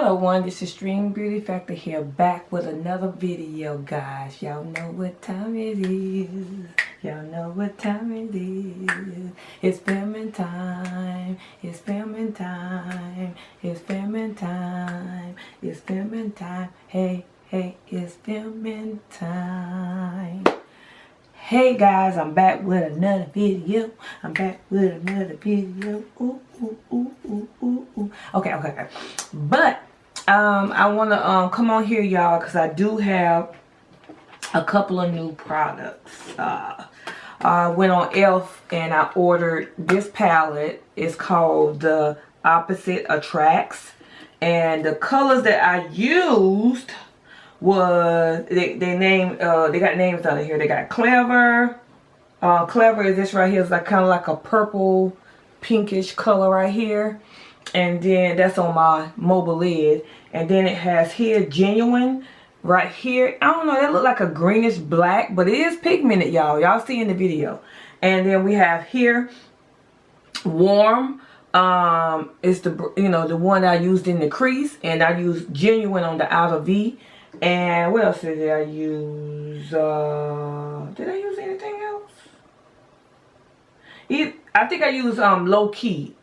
Hello one, this is Stream Beauty Factor here, back with another video, guys. Y'all know what time it is. Y'all know what time it is. It's filming time. It's filming time. It's filming time. It's filming time. Hey, hey, it's filming time. Hey guys, I'm back with another video. I'm back with another video. Ooh, ooh, ooh, ooh, ooh, ooh. Okay. But I want to come on here, y'all, because I do have a couple of new products. I went on ELF and I ordered this palette. It's called the Opposite Attracts, and the colors that I used was they got names on here. They got Clever. Clever is this right here. It's like kind of like a purple pinkish color right here, and then that's on my mobile lid. And then it has here Genuine right here. I don't know, that look like a greenish black, but it is pigmented, y'all see in the video. And then we have here Warm. It's the the one I used in the crease, and I used Genuine on the outer V. And what else did I use? Did I use anything else? I think I used low key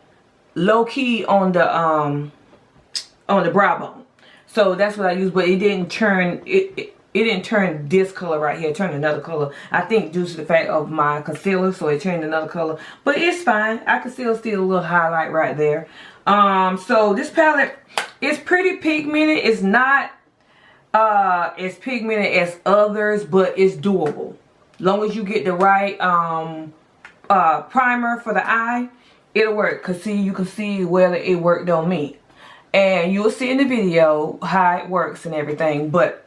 on the brow bone. So that's what I used, but it didn't turn it didn't turn this color right here. It turned another color. I think due to the fact of my concealer, so it turned another color. But it's fine. I can still see a little highlight right there. So this palette is pretty pigmented. It's not as pigmented as others, but it's doable. As long as you get the right primer for the eye, it'll work. Cause see, you can see whether it worked on me, and you'll see in the video how it works and everything. But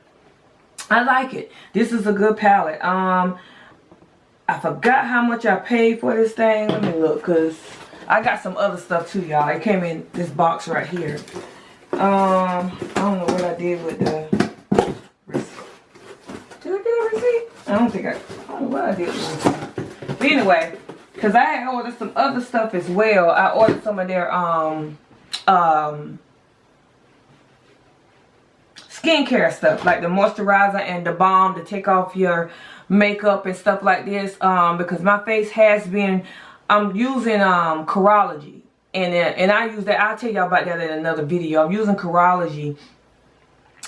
I like it. This is a good palette. I forgot how much I paid for this thing. Let me look, cause I got some other stuff too, y'all. It came in this box right here. I don't know what I did with the receipt. Did I get a receipt? I don't know what I did with the receipt. But anyway, because I had ordered some other stuff as well. I ordered some of their skincare stuff, like the moisturizer and the balm to take off your makeup and stuff like this, because my face has been, I'm using Curology, and I use that. I'll tell y'all about that in another video. I'm using Curology,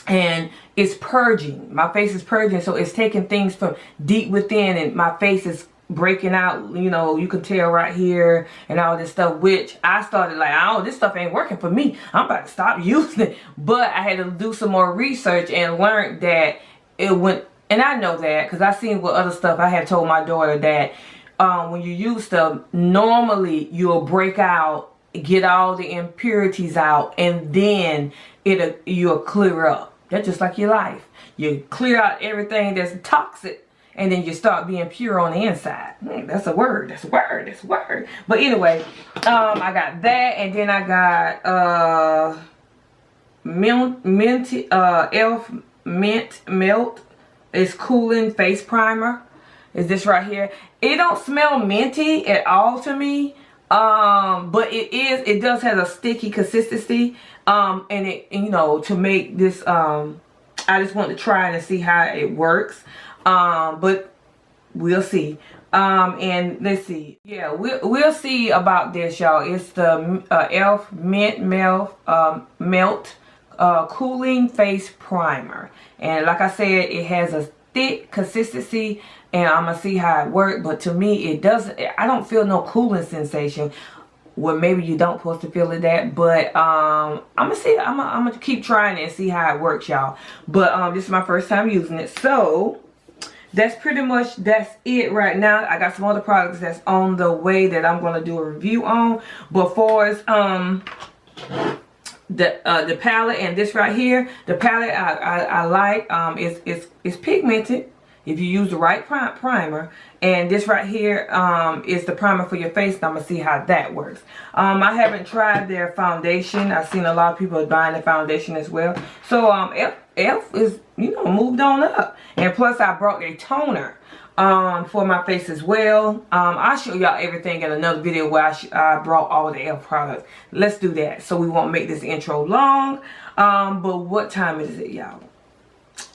and it's purging. My face is purging, so it's taking things from deep within, and my face is breaking out, you can tell right here and all this stuff, which I started like, oh, this stuff ain't working for me, I'm about to stop using it. But I had to do some more research and learned that it went, and I know that because I seen with other stuff. I had told my daughter that when you use stuff, normally you'll break out, get all the impurities out, and then you'll clear up. That's just like your life. You clear out everything that's toxic, and then you start being pure on the inside. That's a word. That's a word. That's a word. But anyway, I got that, and then I got ELF Mint Melt. It's cooling face primer. Is this right here? It don't smell minty at all to me. But it does have a sticky consistency. And to make this, I just want to try it and see how it works. But we'll see. And let's see. Yeah, we'll see about this, y'all. It's the ELF Mint Melt Cooling Face Primer. And like I said, it has a thick consistency, and I'm gonna see how it works. But to me, it doesn't. I don't feel no cooling sensation. Well, maybe you don't supposed to feel it that, but I'm gonna see. I'm gonna keep trying it and see how it works, y'all. But this is my first time using it, so that's pretty much it right now. I got some other products that's on the way that I'm gonna do a review on. But for as the palette and this right here, the palette I like. It's pigmented if you use the right primer, and this right here is the primer for your face, and I'm gonna see how that works. I haven't tried their foundation. I've seen a lot of people buying the foundation as well. So ELF is moved on up, and plus I brought a toner for my face as well. I'll show y'all everything in another video where I brought all the e.l.f. products. Let's do that so we won't make this intro long. But what time is it, y'all?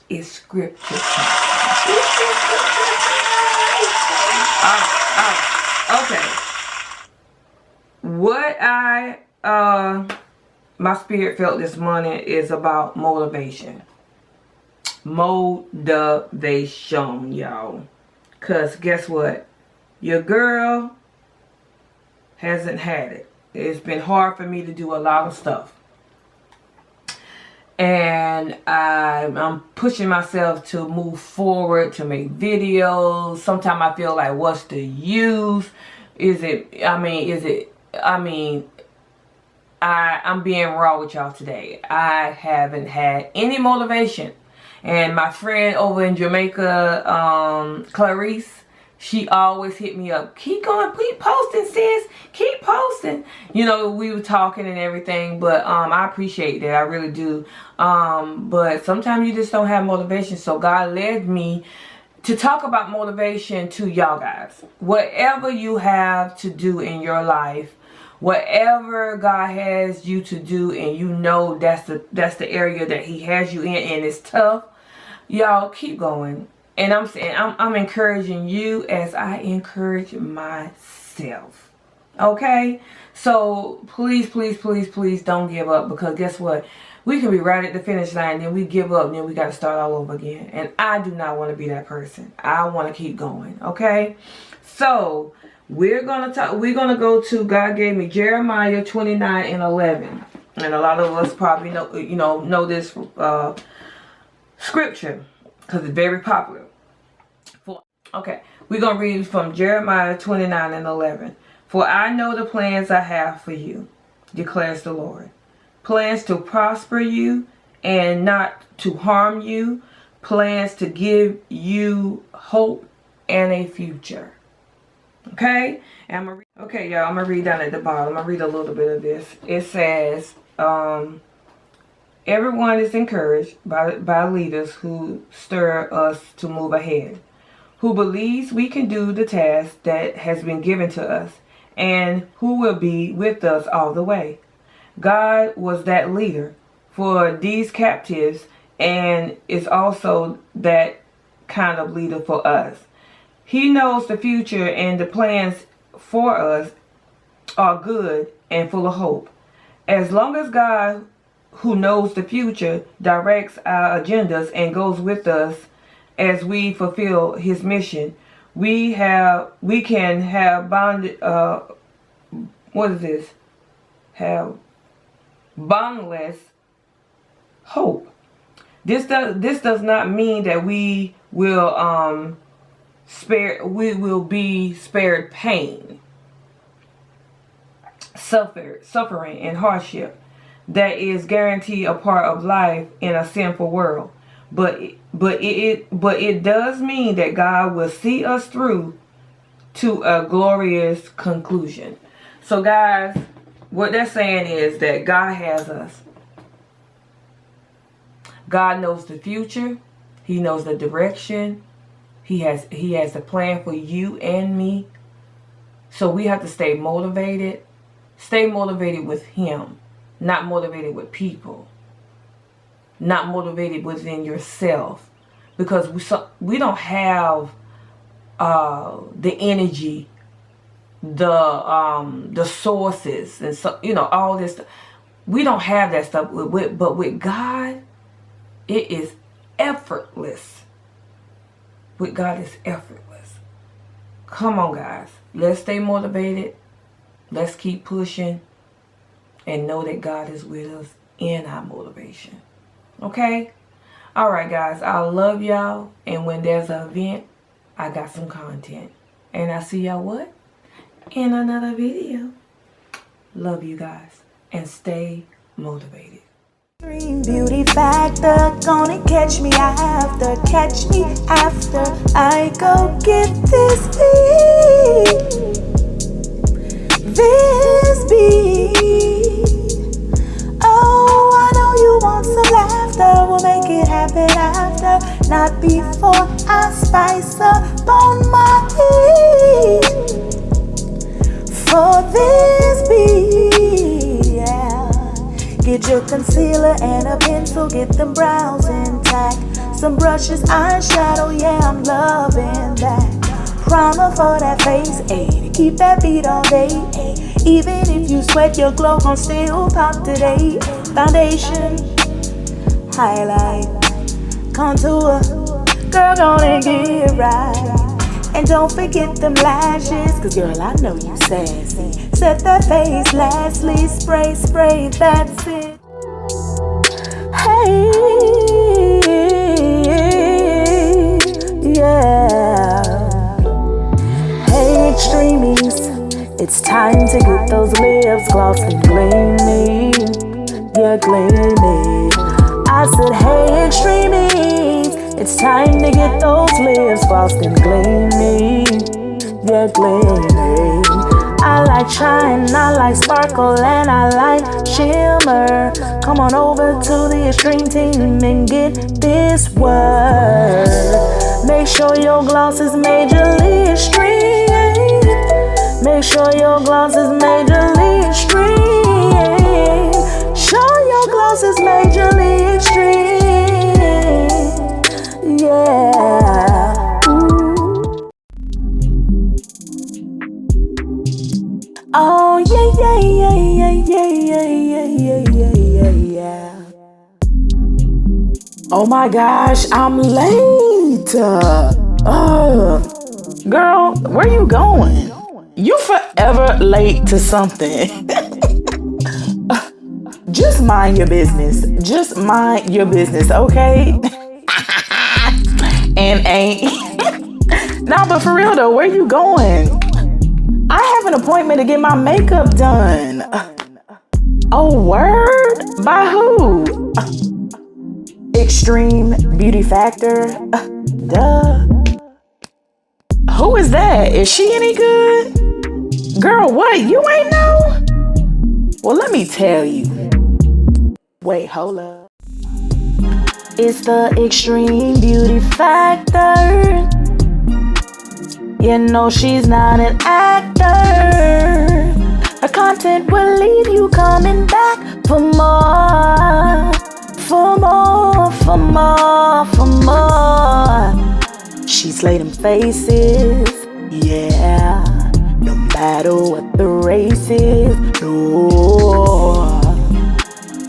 It's scripture time. Okay. What my spirit felt this morning is about motivation. Motivation, y'all. Because guess what? Your girl hasn't had it. It's been hard for me to do a lot of stuff. And I'm pushing myself to move forward, to make videos. Sometimes I feel like, what's the use? I'm being raw with y'all today. I haven't had any motivation. And my friend over in Jamaica, Clarice, she always hit me up. Keep going, keep posting, sis. Keep posting. You know, we were talking and everything, but I appreciate that. I really do. But sometimes you just don't have motivation. So God led me to talk about motivation to y'all guys. Whatever you have to do in your life, whatever God has you to do, and you know that's the area that He has you in, and it's tough, y'all keep going. And I'm saying I'm encouraging you as I encourage myself. Okay? So please, please, please, please don't give up, because guess what? We can be right at the finish line, then we give up, and then we got to start all over again. And I do not want to be that person. I want to keep going. Okay? So we're gonna go to, God gave me Jeremiah 29:11, and a lot of us probably know this scripture because it's very popular. Okay, we're gonna read from Jeremiah 29:11. For I know the plans I have for you, declares the Lord. Plans to prosper you and not to harm you. Plans to give you hope and a future. Okay, and okay, y'all, I'm gonna read down at the bottom. I'm gonna read a little bit of this. It says, everyone is encouraged by leaders who stir us to move ahead, who believes we can do the task that has been given to us, and who will be with us all the way. God was that leader for these captives, and is also that kind of leader for us. He knows the future, and the plans for us are good and full of hope. As long as God, who knows the future, directs our agendas and goes with us as we fulfill His mission, we can have boundless hope. This does not mean that we will be spared pain, suffering, and hardship that is guaranteed a part of life in a sinful world. But it does mean that God will see us through to a glorious conclusion. So guys, what they're saying is that God has us. God knows the future. He knows the direction. He has a plan for you and me. So we have to stay motivated. Stay motivated with Him. Not motivated with people. Not motivated within yourself. Because we don't have the energy, the sources, and so, all this stuff. We don't have that stuff. But with God, it is effortless. With God, it's effortless. Come on, guys. Let's stay motivated. Let's keep pushing. And know that God is with us in our motivation. Okay? Alright, guys. I love y'all. And when there's an event, I got some content. And I see y'all what? In another video. Love you guys. And stay motivated. Beauty factor, gonna catch me after I go get this beat. Oh, I know you want some laughter, we'll make it happen after. after, not before I spice up on my heat. For this beat, yeah. Get your concealer and a pencil, get them brows intact. Some brushes, eyeshadow, yeah, I'm loving that. Primer for that face, ayy, to keep that beat all day, ayy. Even if you sweat, your glow gon' still pop today. Foundation, highlight, contour, girl, gonna get it right. And don't forget them lashes, cause girl, I know you sassy. Set that face, lastly, spray, spray, that's it. Hey, yeah. Hey, extremies, it's time to get those lips glossed and gleamy. Yeah, gleamy. I said, hey, extremies, it's time to get those lips glossed and gleamy. Yeah, gleamy. I like shine, I like sparkle, and I like shimmer. Come on over to the extreme team and get this word. Make sure your gloss is majorly extreme. Make sure your gloss is majorly extreme. Show your gloss is majorly extreme. Yeah. Ooh. Oh yeah, yeah, yeah, yeah, yeah, yeah, yeah, yeah, yeah. Oh my gosh, I'm late. Girl, where you going? You forever late to something. Just mind your business. Just mind your business, okay? And ain't. Nah, but for real though, where you going? I have an appointment to get my makeup done. Oh, word? By who? Extreme Beauty Factor? Duh. Who is that? Is she any good? Girl, what? You ain't know? Well, let me tell you. Wait, hold up. It's the Extreme Beauty Factor. You know she's not an actor. Her content will leave you coming back for more. For more, for more, for more. She slay them faces, yeah. No matter what the race is, no.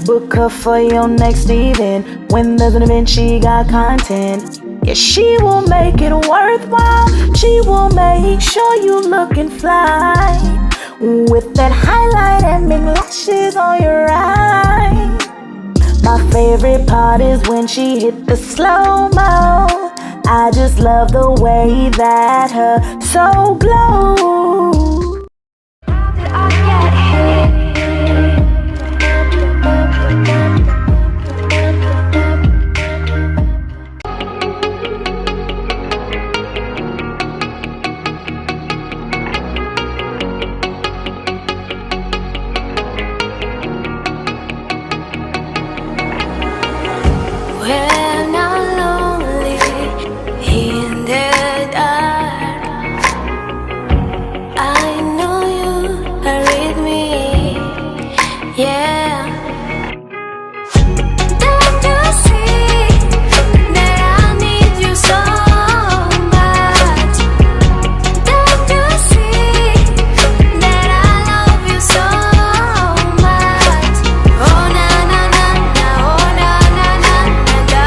Book her for your next event. When there's an event, she got content. Yeah, she will make it worthwhile. She will make sure you looking fly. With that highlight and big lashes on your eye. My favorite part is when she hit the slow-mo. I just love the way that her soul glows. How did I get here? When I'm lonely in the dark, I know you are with me, yeah. Don't you see that I need you so much? Don't you see that I love you so much? Oh na na na na, oh na na na na,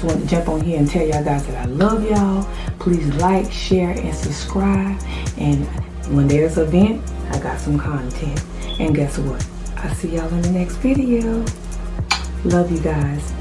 just wanted to jump on here and tell y'all guys that I love y'all. Please like, share, and subscribe. And when there's an event, I got some content. And guess what? I'll see y'all in the next video. Love you guys.